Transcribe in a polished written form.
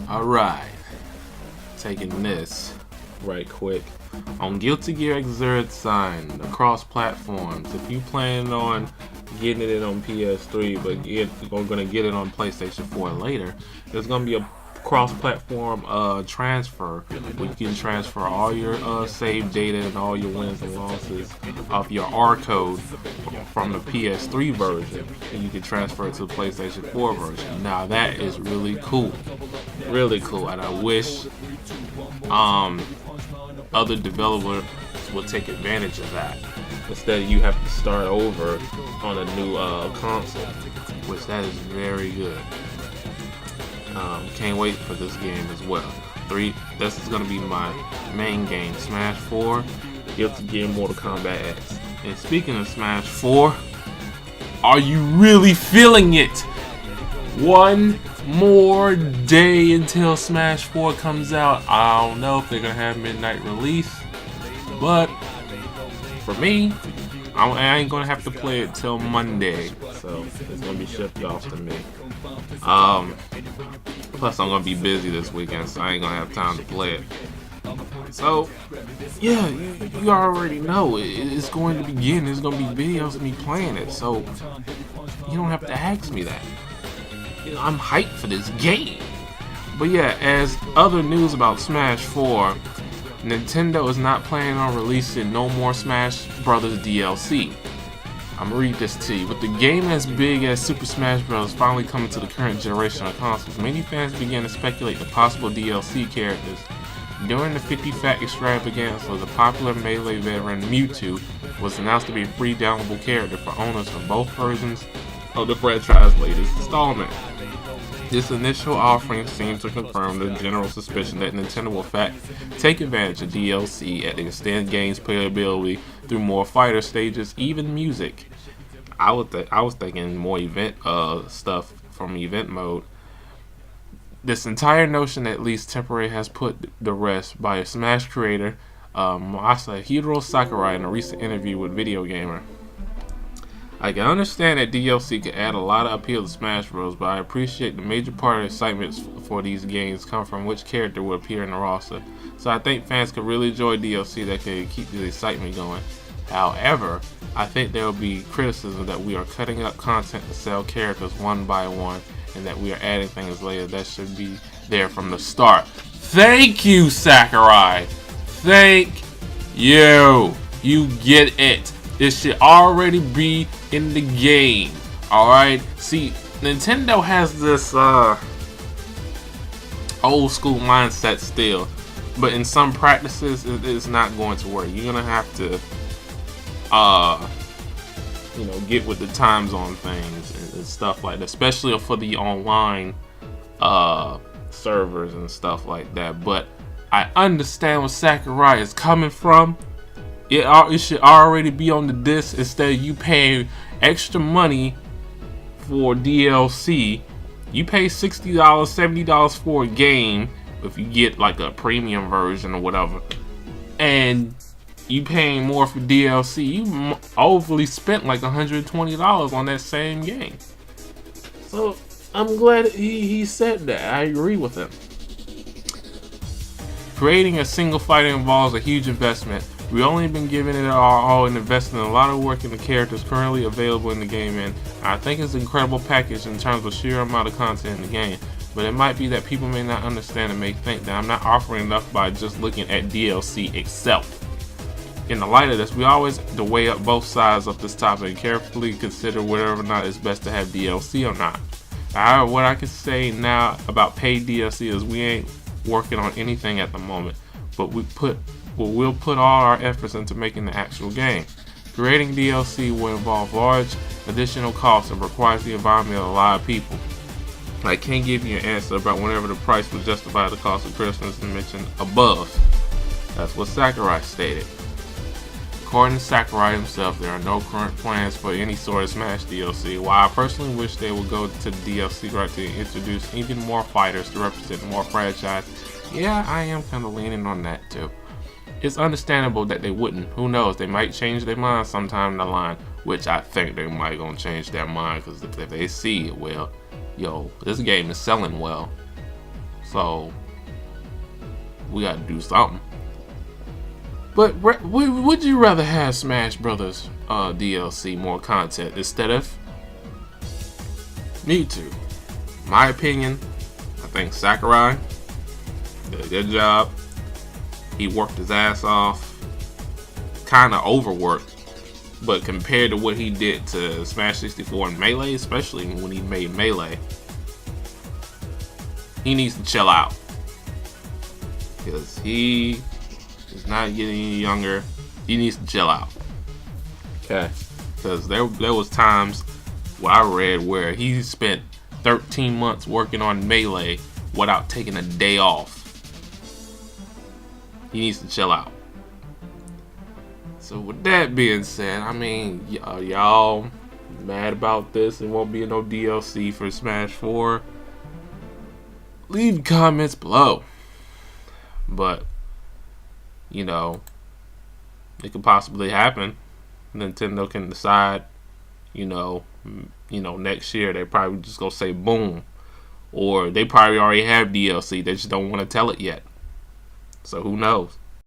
Alright, taking this right quick. On Guilty Gear XRD sign across platforms. If you plan on getting it on PS3 but you're gonna get it on PlayStation 4 later, there's gonna be a cross-platform transfer where you can transfer all your save data and all your wins and losses of your R code from the PS3 version, and you can transfer it to the PlayStation 4 version. Now that is really cool, and I wish other developers will take advantage of that instead of you have to start over on a new console, which that is very good. Can't wait for this game as well. This is gonna be my main game: Smash 4, Guilty Gear, Mortal Kombat X. And speaking of Smash 4, are you really feeling it? One more day until Smash 4 comes out. I don't know if they're gonna have midnight release, but for me, I ain't gonna have to play it till Monday, so it's gonna be shipped off to me. Plus I'm gonna be busy this weekend, so I ain't gonna have time to play it. So yeah, you already know it's going to begin. There's gonna be videos of me playing it, so you don't have to ask me that. I'm hyped for this game. But yeah, as other news about Smash 4, Nintendo is not planning on releasing no more Smash Brothers DLC. I'm gonna read this to you. With the game as big as Super Smash Bros. Finally coming to the current generation of consoles, many fans began to speculate the possible DLC characters. During the 50 Fact extravaganza, the popular Melee veteran Mewtwo was announced to be a free downloadable character for owners of both versions of the franchise's latest installment. This initial offering seems to confirm the general suspicion that Nintendo will in fact take advantage of DLC and extend games playability through more fighter stages, even music. I was thinking more event stuff from event mode. This entire notion, at least temporary, has put the rest by a Smash creator, Masahiro Sakurai, in a recent interview with Video Gamer. I can understand that DLC could add a lot of appeal to Smash Bros, but I appreciate the major part of the excitement for these games come from which character will appear in the roster. So I think fans could really enjoy DLC that can keep the excitement going. However, I think there will be criticism that we are cutting up content to sell characters one by one, and that we are adding things later that should be there from the start. Thank you, Sakurai! Thank you! You get it! This should already be in the game. Alright? See, Nintendo has this old school mindset still, but in some practices it's not going to work. You're gonna have to get with the times on things and stuff like that, especially for the online servers and stuff like that. But I understand where Sakurai is coming from. It should already be on the disc instead of you paying extra money for DLC. You pay $60, $70 for a game if you get like a premium version or whatever, and you paying more for DLC. You overly spent like $120 on that same game. So I'm glad he said that. I agree with him. Creating a single fighter involves a huge investment. We've only been giving it our all and investing a lot of work in the characters currently available in the game, and I think it's an incredible package in terms of sheer amount of content in the game. But it might be that people may not understand and may think that I'm not offering enough by just looking at DLC itself. In the light of this, we always have to weigh up both sides of this topic and carefully consider whether or not it's best to have DLC or not. However, what I can say now about paid DLC is we ain't working on anything at the moment, but we'll put all our efforts into making the actual game. Creating DLC will involve large additional costs and requires the involvement of a lot of people. I can't give you an answer about whenever the price will justify the cost of criticism mentioned above. That's what Sakurai stated. According to Sakurai himself, there are no current plans for any sort of Smash DLC. While I personally wish they would go to the DLC route to introduce even more fighters to represent more franchise, yeah, I am kind of leaning on that too. It's understandable that they wouldn't. Who knows? They might change their mind sometime down the line, which I think they might gonna change their mind, because if they see, well, yo, this game is selling well, So we got to do something. But would you rather have Smash Brothers DLC, more content, instead of? Me too. My opinion, I think Sakurai did a good job. He worked his ass off. Kind of overworked. But compared to what he did to Smash 64 and Melee, especially when he made Melee, he needs to chill out. Because he is not getting any younger. He needs to chill out. Okay. Because there was times what I read where he spent 13 months working on Melee without taking a day off. He needs to chill out. So with that being said, I mean, y'all mad about this? There won't be no DLC for Smash 4. Leave comments below. But, you know, it could possibly happen. Nintendo can decide, next year they probably just gonna say boom. Or they probably already have DLC, they just don't want to tell it yet. So who knows?